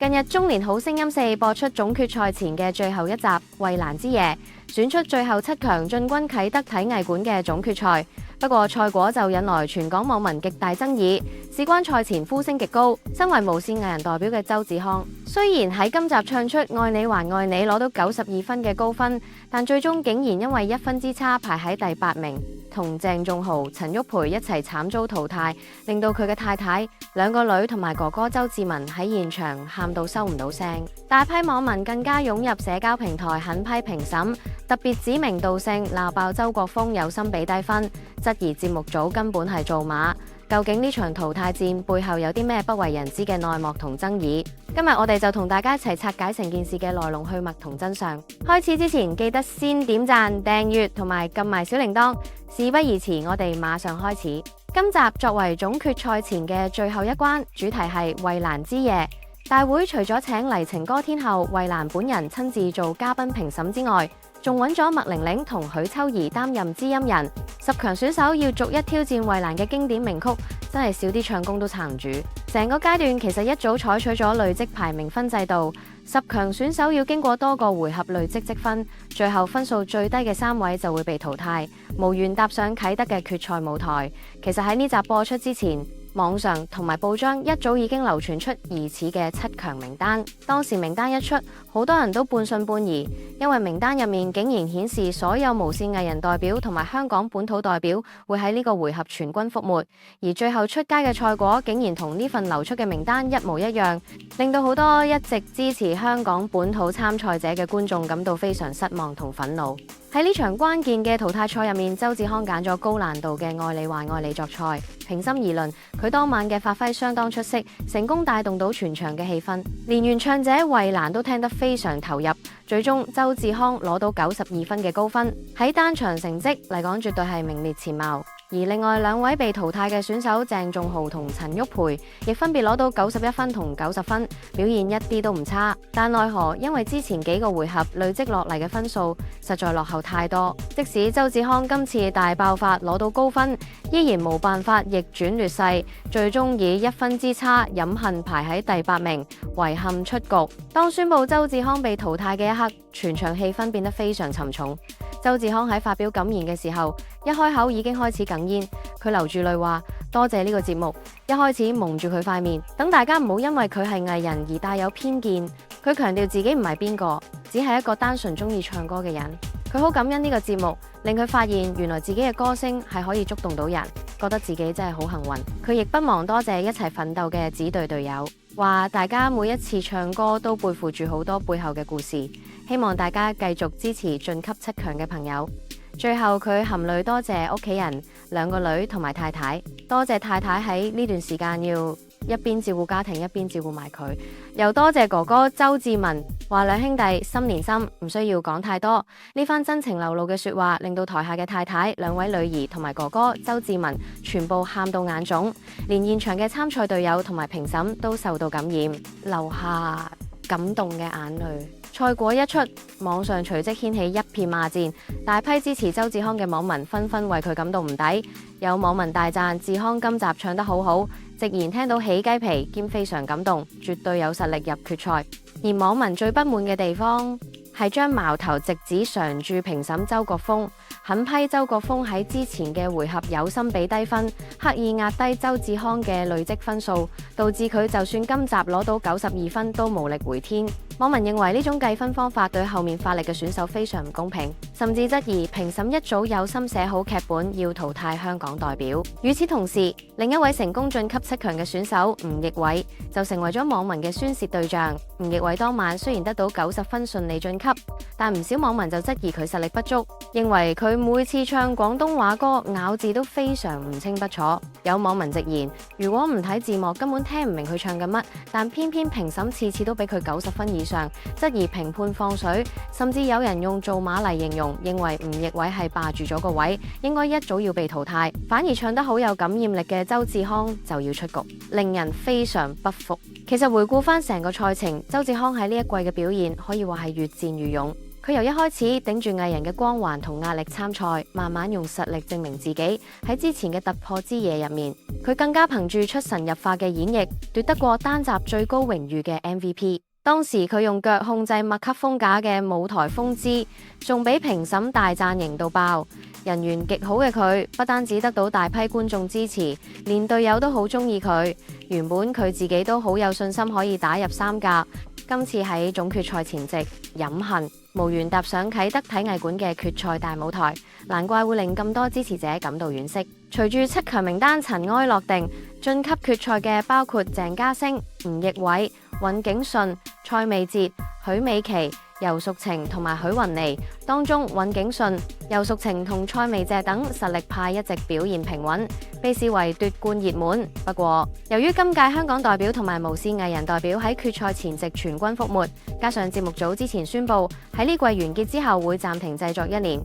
近日中年好聲音4播出總決賽前嘅最後一集《衛蘭之夜》，選出最後7強進軍啟德體藝館嘅總決賽。不過賽果就引來全港網民極大爭議，事關賽前呼聲極高。身為無線藝人代表嘅周志康，雖然喺今集唱出《愛你還愛你》攞到92分嘅高分，但最終竟然因為1分之差排喺第8名，同鄭仲豪、陳毓培一齊慘遭淘汰，令到佢嘅太太、2個女同埋哥哥周志文喺現場喊到收唔到聲。大批網民更加湧入社交平台狠批評審，特別指名道姓鬧爆周國峰有心俾低分，質疑節目組根本係造馬。究竟呢場淘汰戰背後有啲咩不為人知嘅內幕同爭議？今日我哋就同大家一齊拆解成件事嘅來龍去脈同真相。開始之前記得先點讚、訂閱同埋撳埋小鈴鐺。事不宜遲，我哋馬上開始。今集作為總決賽前嘅最後一關，主題係衛蘭之夜。大會除咗請黎情歌天后衛蘭本人親自做嘉賓評審之外，仲揾咗麥玲玲同許秋怡擔任知音人。10強選手要逐一挑戰衛蘭嘅經典名曲，真係少啲唱功都撐唔住。成個階段其實一早採取咗累積排名分制度，10強選手要經過多個回合累積積分，最後分數最低嘅3位就會被淘汰，無緣踏上啟德嘅決賽舞台。其實喺呢集播出之前，網上同埋報章一早已經流傳出疑似嘅7強名單。當時名單一出，好多人都半信半疑，因為名單入面竟然顯示所有無線藝人代表同埋香港本土代表會喺呢個回合全軍覆沒，而最後出街嘅賽果竟然同呢份流出嘅名單一模一樣，令到好多一直支持香港本土參賽者嘅觀眾感到非常失望同憤怒。喺呢場關鍵嘅淘汰賽入面，周志康揀咗高難度嘅《愛你還愛你》作賽。平心而論，佢當晚嘅發揮相當出色，成功帶動到全場嘅氣氛，連原唱者衛蘭都聽得非常投入。最終周志康攞到92分嘅高分，喺單場成績嚟講絕對係名列前茅。而另外2位被淘汰嘅選手鄭仲豪同陳毓培，亦分別攞到91分同90分，表現一啲都唔差。但奈何因為之前幾個回合累積落嚟嘅分數實在落後太多，即使周志康今次大爆發攞到高分，依然冇辦法逆轉劣勢，最終以1分之差飲恨排喺第8名，遺憾出局。當宣布周志康被淘汰嘅一刻，全場氣氛變得非常沉重。周志康喺發表感言嘅時候，一開口已經開始哽咽，佢流住淚話多謝呢個節目，一開始蒙住佢塊面，等大家唔好因為佢係藝人而帶有偏見。佢強調自己唔係邊個，只係一個單純中意唱歌嘅人。佢好感恩呢個節目，令佢發現原來自己嘅歌聲係可以觸動到人，覺得自己真係好幸運。佢亦不忘多謝一齊奮鬥嘅指隊隊友，話大家每一次唱歌都背負住好多背後嘅故事，希望大家繼續支持晉級7強嘅朋友。最後佢含淚多謝屋企人2個女同埋太太，多謝太太喺呢段時間要一邊照顧家庭一邊照顧埋佢，又多謝哥哥周志文，話2兄弟心連心，唔需要講太多。呢番真情流露嘅說話，令到台下嘅太太、2位女兒同埋哥哥周志文全部喊到眼腫，連現場嘅參賽隊友同埋評審都受到感染，流下感動嘅眼淚。賽果一出，網上隨即掀起一片罵戰，大批支持周志康嘅網民紛紛為佢感到唔抵。有網民大讚志康今集唱得好好，直言聽到起雞皮兼非常感動，絕對有實力入決賽。而網民最不滿嘅地方係將矛頭直指常駐評審周國峰，狠批周國峰喺之前嘅回合有心俾低分，刻意壓低周志康嘅累積分數，導致佢就算今集攞到92分都無力回天。網民認為呢種計分方法對後面發力嘅選手非常唔公平，甚至質疑評審一早有心寫好劇本要淘汰香港代表。與此同時，另一位成功晉級7強嘅選手吳奕偉就成為咗網民嘅宣洩對象。吳奕偉當晚雖然得到90分順利晉級，但唔少網民就質疑佢實力不足，認為佢每次唱廣東話歌咬字都非常唔清不楚。有網民直言，如果唔睇字幕根本聽唔明佢唱緊乜，但偏偏評審次次都俾佢90分以上，質疑評判放水，甚至有人用做馬嚟形容，認為吳奕偉係霸住咗個位，應該一早要被淘汰，反而唱得好有感染力嘅周志康就要出局，令人非常不服。其實回顧翻成個賽程，周志康喺呢一季嘅表現可以話係越戰越勇。佢由一開始頂住藝人嘅光環同壓力參賽，慢慢用實力證明自己。喺之前嘅突破之夜入面，佢更加憑住出神入化嘅演繹，奪得過單集最高榮譽嘅 MVP。當時佢用腳控制麥克風架嘅舞台風姿，仲俾評審大讚型到爆。人緣極好嘅佢，不單止得到大批觀眾支持，連隊友都好中意佢。原本佢自己都好有信心可以打入三甲，今次喺總決賽前夕飲恨，無緣踏上啟德體藝館嘅決賽大舞台，難怪會令咁多支持者感到惋惜。隨住七強名單塵埃落定，晉級決賽嘅包括鄭家星、吳奕偉、尹景順、蔡美哲、許美琪、游淑晴同埋許雲妮，當中尹景順、游淑晴同蔡美哲等實力派一直表現平穩，被視為奪冠熱門。不過，由於今屆香港代表同埋無線藝人代表喺決賽前夕全軍覆沒，加上節目組之前宣布喺呢季完結之後會暫停製作1年。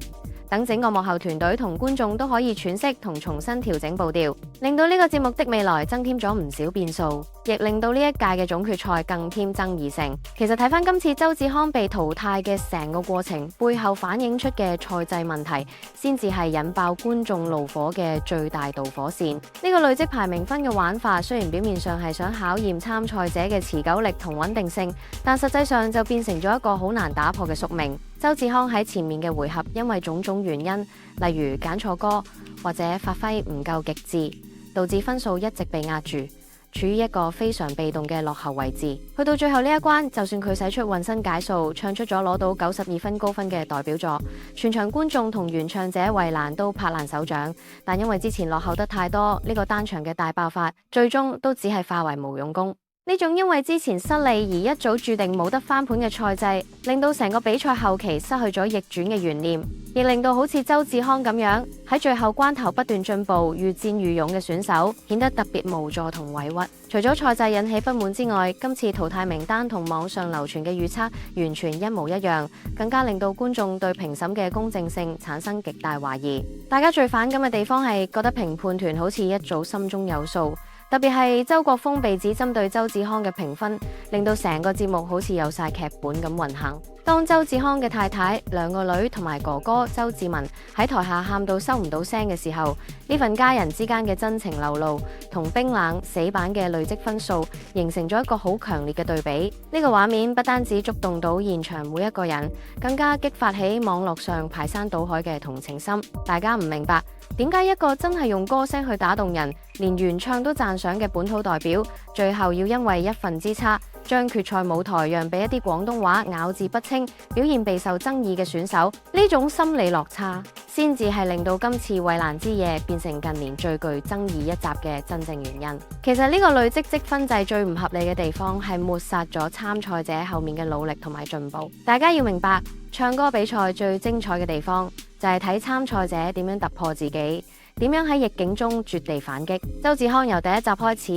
等整個幕後團隊同觀眾都可以喘息同重新調整步調，令到呢個節目的未來增添咗唔少變數，亦令到呢一屆嘅總決賽更添爭議性。其實睇返今次周志康被淘汰嘅成個過程，背後反映出嘅賽制問題，先至係引爆觀眾怒火嘅最大導火線。呢個累積排名分嘅玩法，雖然表面上係想考驗參賽者嘅持久力同穩定性，但實際上就變成咗一個好難打破嘅宿命。周志康喺前面嘅回合，因為種種原因，例如揀錯歌或者發揮唔夠極致，導致分數一直被壓住，處於一個非常被動嘅落後位置。去到最後呢一關，就算佢使出渾身解數，唱出咗攞到92分高分嘅代表作，全場觀眾同原唱者衛蘭都拍爛手掌。但因為之前落後得太多，呢個單場嘅大爆發，最終都只係化為無用功。呢種因為之前失利而一早注定冇得翻盤嘅賽制，令到成個比賽後期失去咗逆轉嘅懸念，亦令到好似周志康咁樣喺最後關頭不斷進步、愈戰愈勇嘅選手顯得特別無助同委屈。除咗賽制引起不滿之外，今次淘汰名單同網上流傳嘅預測完全一模一樣，更加令到觀眾對評審嘅公正性產生極大懷疑。大家最反感嘅地方係覺得評判團好似一早心中有數。特別係周國峰被指針對周志康嘅評分，令到成個節目好似有晒劇本咁運行。當周志康嘅太太、兩個女同埋哥哥周志文喺台下喊到收唔到聲嘅時候，呢份家人之間嘅真情流露同冰冷死板嘅累積分數，形成咗一個好強烈嘅對比。呢個畫面不單止觸動到現場每一個人，更加激發起網絡上排山倒海嘅同情心。大家唔明白點解一個真係用歌聲去打動人，連原唱都讚賞嘅本土代表，最後要因為一分之差，將決賽舞台讓俾一啲廣東話咬字不清、表現備受爭議嘅選手。呢種心理落差，先至係令到今次衛蘭之夜變成近年最具爭議一集嘅真正原因。其實呢個累積積分制最唔合理嘅地方，係抹殺咗參賽者後面嘅努力同埋進步。大家要明白，唱歌比賽最精彩嘅地方，就係睇參賽者點樣突破自己，點樣喺逆境中絕地反擊。周志康由第一集開始，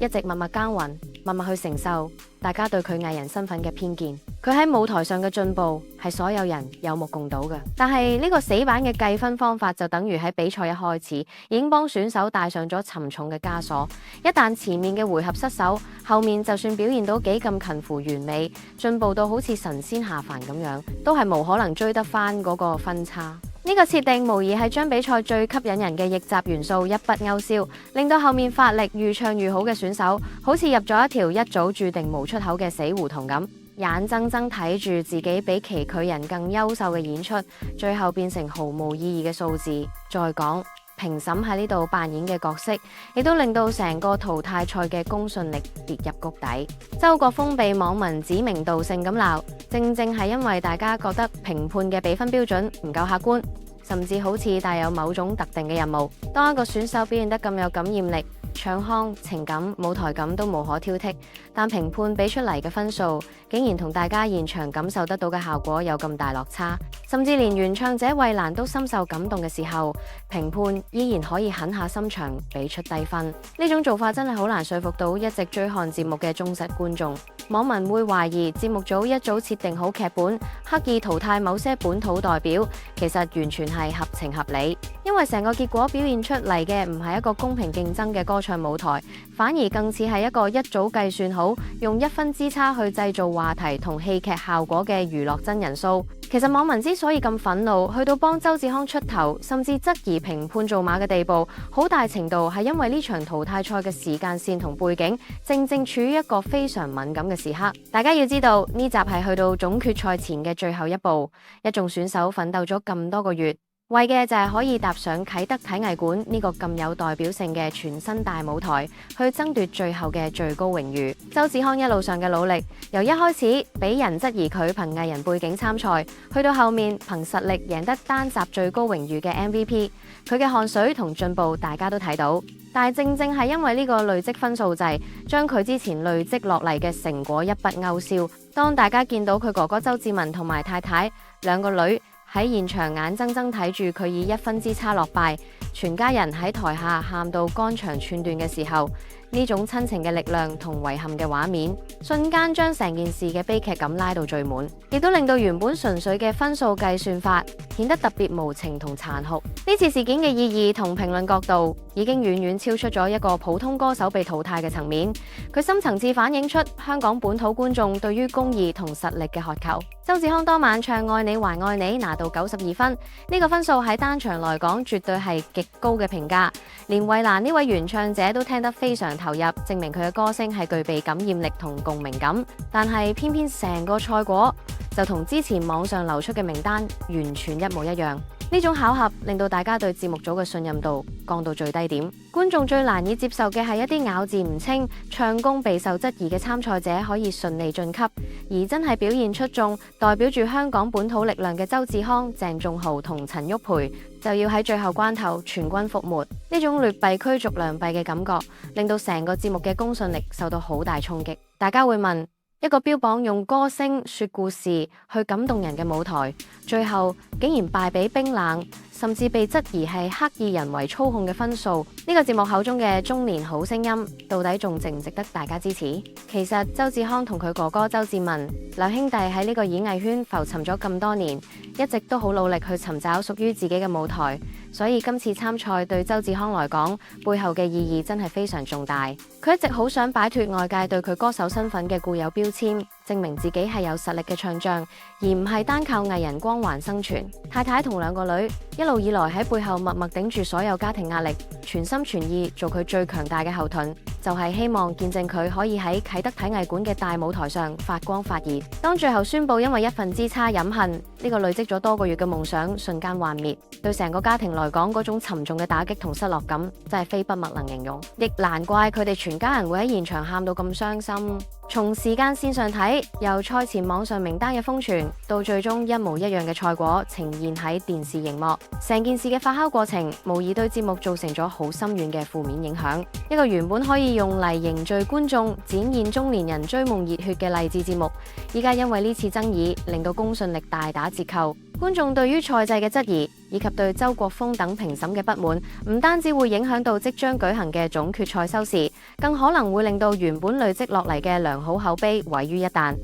一直默默耕耘，默默去承受大家對佢藝人身份嘅偏見。佢喺舞台上嘅進步係所有人有目共睹嘅。但係呢個死板嘅計分方法，就等於喺比賽一開始已經幫選手帶上咗沉重嘅枷鎖。一旦前面嘅回合失手，後面就算表現到幾咁近乎完美，進步到好似神仙下凡咁樣，都係無可能追得翻嗰個分差。呢個設定無疑係將比賽最吸引人嘅逆襲元素一筆勾銷，令到後面發力愈唱愈好嘅選手，好似入咗一條一早注定無出口嘅死胡同咁，眼睜睜睇住自己比其佢人更優秀嘅演出，最後變成毫無意義嘅數字。再講評審喺呢度扮演嘅角色，亦都令到成個淘汰賽嘅公信力跌入谷底。周國峰被網民指名道姓咁鬧，正正係因為大家覺得評判嘅比分標準唔夠客觀，甚至好似帶有某種特定嘅任務。當一個選手表現得咁有感染力，唱腔、情感、舞台感都無可挑剔，但評判俾出嚟嘅分數，竟然同大家現場感受得到嘅效果有咁大落差，甚至連原唱者衛蘭都深受感動嘅時候，評判依然可以狠下心腸俾出低分。呢種做法真係好難說服到一直追看節目嘅忠實觀眾。網民會懷疑節目組一早設定好劇本，刻意淘汰某些本土代表，其實完全係合情合理，因為成個結果表現出嚟嘅唔係一個公平競爭嘅歌唱舞台，反而更似係一個一早計算好用1分之差去製造話題同戲劇效果嘅娛樂真人 show。其實網民之所以咁憤怒，去到幫周志康出頭，甚至質疑評判做馬嘅地步，好大程度係因為呢場淘汰賽嘅時間線同背景，正正處於一個非常敏感嘅時刻。大家要知道，呢集係去到總決賽前嘅最後一步，一眾選手奮鬥咗咁多個月，為嘅就係可以踏上啟德體藝館呢個咁有代表性嘅全新大舞台，去爭奪最後嘅最高榮譽。周志康一路上嘅努力，由一開始俾人質疑佢憑藝人背景參賽，去到後面憑實力贏得單集最高榮譽嘅 MVP， 佢嘅汗水同進步大家都睇到。但係正正係因為呢個累積分數制，將佢之前累積落嚟嘅成果一筆勾銷。當大家見到佢哥哥周志文同埋太太兩個女喺現場眼睜睜睇住佢以1分之差落敗，全家人喺台下喊到肝腸寸斷嘅時候，呢種親情嘅力量同遺憾嘅畫面，瞬間將成件事嘅悲劇感拉到最滿，亦都令到原本純粹嘅分數計算法顯得特別無情同殘酷。呢次事件嘅意義同評論角度，已經遠遠超出咗一個普通歌手被淘汰嘅層面，佢深層次反映出香港本土觀眾對於公義同實力嘅渴求。周志康當晚唱《愛你還愛你》拿到92分，呢個分數喺單場來講絕對係極高嘅評價，連衛蘭呢位原唱者都聽得非常投入，證明佢嘅歌聲係具備感染力同共鳴感。但係偏偏成個賽果就同之前網上流出嘅名單完全一模一樣。呢種巧合令到大家對節目組嘅信任度降到最低點，觀眾最難以接受嘅係一啲咬字唔清、唱功備受質疑嘅參賽者可以順利晉級，而真係表現出眾、代表住香港本土力量嘅周志康、鄭仲豪同陳旭培就要喺最後關頭全軍覆沒。呢種劣幣驅逐良幣嘅感覺，令到成個節目嘅公信力受到好大衝擊。大家會問，一個標榜用歌聲說故事去感動人嘅舞台，最後竟然敗俾冰冷，甚至被質疑係刻意人為操控嘅分數，呢個節目口中嘅中年好聲音，到底仲值唔值得大家支持？其實周志康同佢哥哥周志文兩兄弟喺呢個演藝圈浮沉咗咁多年，一直都好努力去尋找屬於自己嘅舞台，所以今次參賽對周志康來講，背後嘅意義真係非常重大。佢一直好想擺脫外界對佢歌手身份嘅固有標籤，證明自己係有實力嘅唱將，而唔係單靠藝人光環生存。太太同兩個女一路以來喺背後默默頂住所有家庭壓力，全心全意做佢最強大嘅後盾，就係希望見證佢可以喺啟德體藝館嘅大舞台上發光發熱。當最後宣布因為1分之差飲恨，呢個累積咗多個月嘅夢想瞬間幻滅，對成個家庭來講嗰種沉重嘅打擊同失落感，真係非筆墨能形容。亦難怪佢哋全家人會喺現場喊到咁傷心。從時間線上睇，由賽前網上名單嘅瘋傳，到最終一模一樣嘅賽果呈現喺電視熒幕，成件事嘅發酵過程，無疑對節目造成咗好深遠嘅負面影響。一個原本可以用嚟凝聚觀眾、展現中年人追夢熱血嘅勵志節目，依家因為呢次爭議，令到公信力大打折扣。觀眾對於賽制嘅質疑，以及對周國峰等評審嘅不滿，唔單止會影響到即將舉行嘅總決賽收視，更可能會令到原本累積落嚟嘅良好口碑毀於一旦。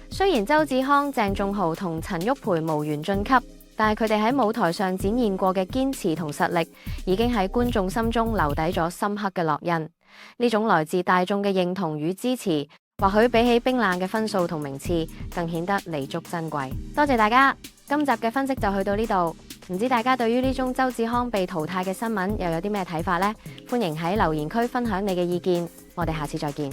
雖然周志康、鄭仲豪同陳旭培無緣晉級，但係佢哋喺舞台上展現過嘅堅持同實力，已經喺觀眾心中留底咗深刻嘅烙印。呢種來自大眾嘅認同與支持，或許比起冰冷嘅分數同名次，更顯得彌足珍貴。多謝大家，今集嘅分析就去到呢度。唔知大家對於呢宗周志康被淘汰嘅新聞又有啲咩睇法呢？歡迎喺留言區分享你嘅意見。我哋下次再見。